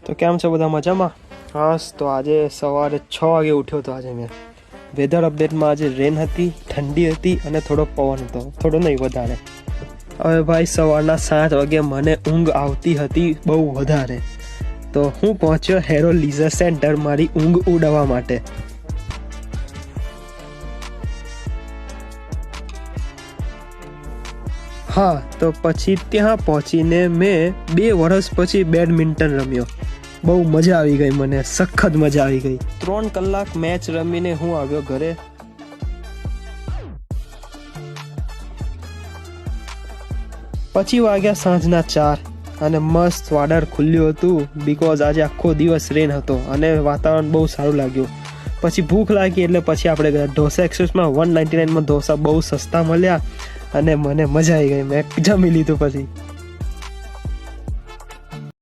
તો કેમ છો બધા મજામાં? હાસ તો આજે સવારે 6 વાગે ઉઠ્યો હતો. આજે મેં વેધર અપડેટમાં આજે રેન હતી, ઠંડી હતી અને થોડો પવન હતો, થોડો નહીં વધારે. હવે ભાઈ સવારના 7 વાગે મને ઊંઘ આવતી હતી બહુ વધારે, તો હું પહોંચ્યો હેરો લીઝર સેન્ટર મારી ઊંઘ ઉડાવવા માટે. હા, તો પછી ત્યાં પહોંચીને મેં 2 વર્ષ પછી બેડમિન્ટન રમ્યો. બહુ મજા આવી ગઈ, મને સખત મજા આવી ગઈ. 3 કલાક મેચ રમીને હું આવ્યો ઘરે. પછી વાગ્યા સાંજના 4 અને મસ્ત વાદળ ખુલ્યું હતું, બીકોઝ આજે આખો દિવસ રેન હતો અને વાતાવરણ બહુ સારું લાગ્યું. પછી ભૂખ લાગી એટલે પછી આપણે ગયા ઢોસા એક્સપ્રેસમાં. 199માં ઢોસા બહુ સસ્તા મળ્યા અને મને મજા આવી ગઈ. મેં જમી લીધું પછી.